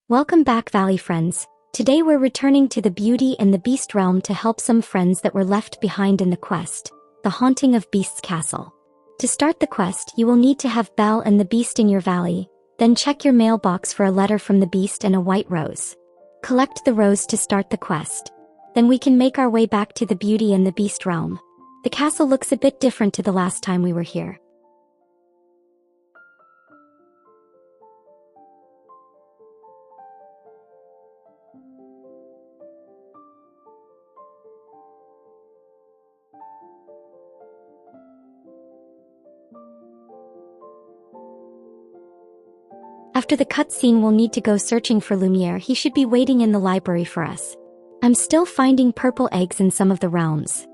Welcome back, Valley friends. Today we're returning to the Beauty and the Beast realm to help some friends that were left behind in the quest, the Haunting of Beast's Castle. To start the quest, you will need to have Belle and the Beast in your valley, then check your mailbox for a letter from the Beast and a white rose. Collect the rose to start the quest. Then we can make our way back to the Beauty and the Beast realm. The castle looks a bit different to the last time we were here. After the cutscene, we'll need to go searching for Lumiere. He should be waiting in the library for us. I'm still finding purple eggs in some of the realms.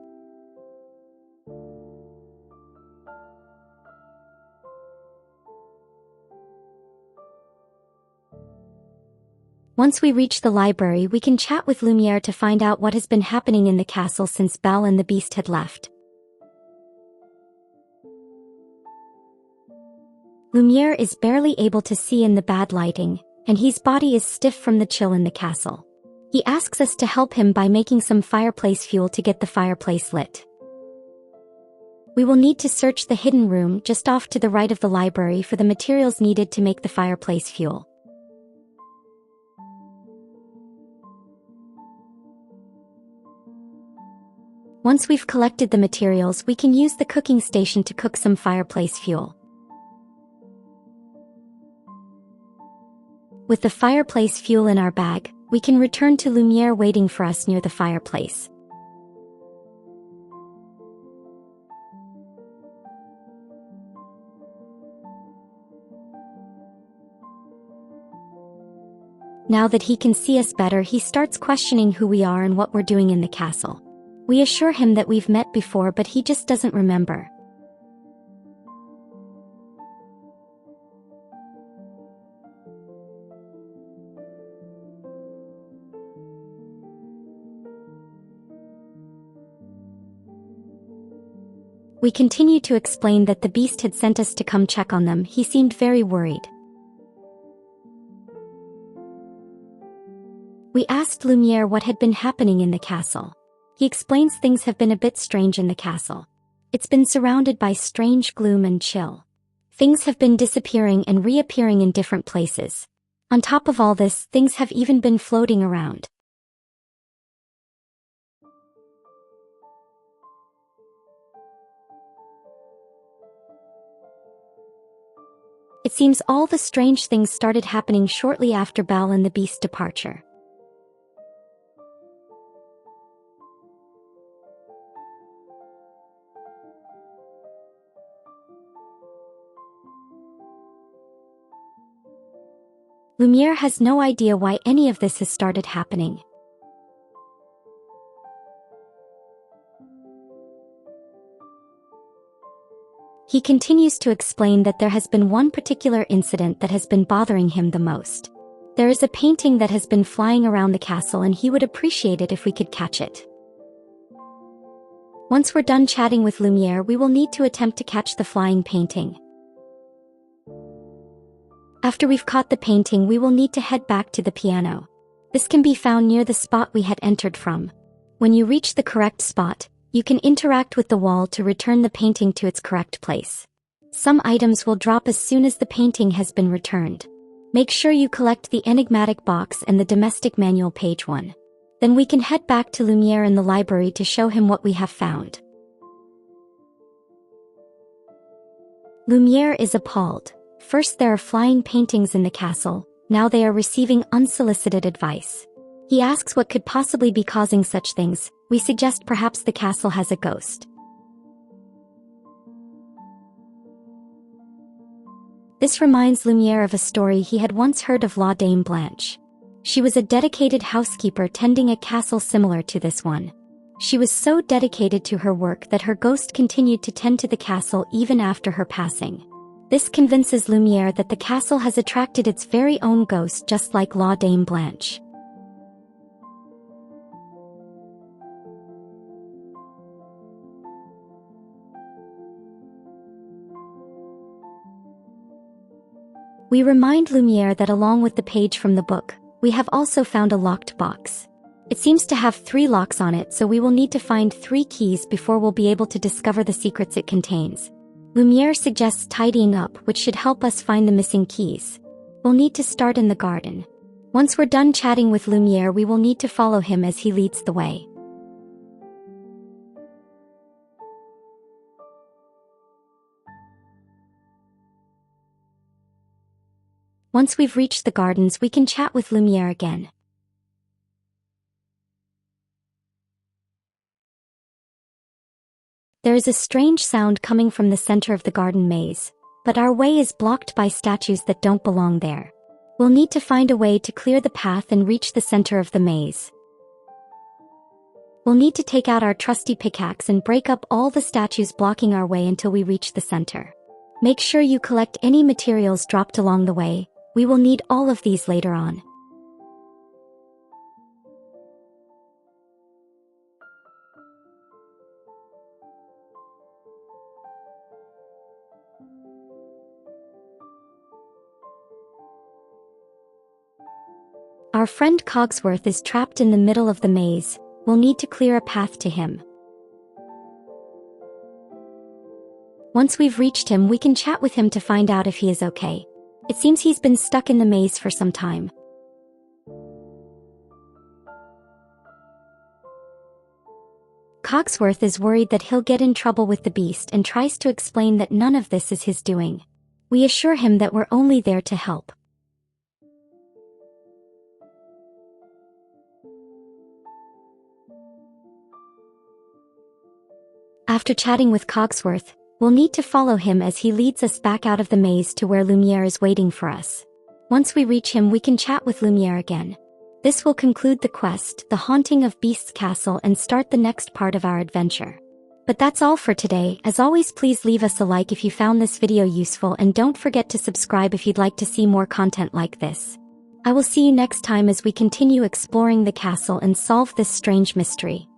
Once we reach the library, we can chat with Lumiere to find out what has been happening in the castle since Belle and the Beast had left. Lumiere is barely able to see in the bad lighting, and his body is stiff from the chill in the castle. He asks us to help him by making some fireplace fuel to get the fireplace lit. We will need to search the hidden room just off to the right of the library for the materials needed to make the fireplace fuel. Once we've collected the materials, we can use the cooking station to cook some fireplace fuel. With the fireplace fuel in our bag, we can return to Lumiere waiting for us near the fireplace. Now that he can see us better, he starts questioning who we are and what we're doing in the castle. We assure him that we've met before, but he just doesn't remember. We continue to explain that the Beast had sent us to come check on them. He seemed very worried. We asked Lumiere what had been happening in the castle. He explains things have been a bit strange in the castle. It's been surrounded by strange gloom and chill. Things have been disappearing and reappearing in different places. On top of all this, things have even been floating around. It seems all the strange things started happening shortly after Belle and the Beast's departure. Lumiere has no idea why any of this has started happening. He continues to explain that there has been one particular incident that has been bothering him the most. There is a painting that has been flying around the castle and he would appreciate it if we could catch it. Once we're done chatting with Lumiere, we will need to attempt to catch the flying painting. After we've caught the painting, we will need to head back to the piano. This can be found near the spot we had entered from. When you reach the correct spot, you can interact with the wall to return the painting to its correct place. Some items will drop as soon as the painting has been returned. Make sure you collect the enigmatic box and the domestic manual page 1. Then we can head back to Lumiere in the library to show him what we have found. Lumiere is appalled. First there are flying paintings in the castle, now they are receiving unsolicited advice. He asks what could possibly be causing such things. We suggest perhaps the castle has a ghost. This reminds Lumiere of a story he had once heard of La Dame Blanche. She was a dedicated housekeeper tending a castle similar to this one. She was so dedicated to her work that her ghost continued to tend to the castle even after her passing. This convinces Lumiere that the castle has attracted its very own ghost, just like La Dame Blanche. We remind Lumiere that along with the page from the book, We have also found a locked box. It seems to have 3 locks on it, so we will need to find 3 keys before we'll be able to discover the secrets it contains. Lumiere suggests tidying up, which should help us find the missing keys. We'll need to start in the garden. Once we're done chatting with Lumiere, we will need to follow him as he leads the way. Once we've reached the gardens, we can chat with Lumiere again. There is a strange sound coming from the center of the garden maze, but our way is blocked by statues that don't belong there. We'll need to find a way to clear the path and reach the center of the maze. We'll need to take out our trusty pickaxe and break up all the statues blocking our way until we reach the center. Make sure you collect any materials dropped along the way. We will need all of these later on. Our friend Cogsworth is trapped in the middle of the maze. We'll need to clear a path to him. Once we've reached him, we can chat with him to find out if he is okay. It seems he's been stuck in the maze for some time. Cogsworth is worried that he'll get in trouble with the beast and tries to explain that none of this is his doing. We assure him that we're only there to help. After chatting with Cogsworth, we'll need to follow him as he leads us back out of the maze to where Lumiere is waiting for us. Once we reach him, we can chat with Lumiere again. This will conclude the quest, the Haunting of Beast's Castle, and start the next part of our adventure. But that's all for today. As always, please leave us a like if you found this video useful, and don't forget to subscribe if you'd like to see more content like this. I will see you next time as we continue exploring the castle and solve this strange mystery.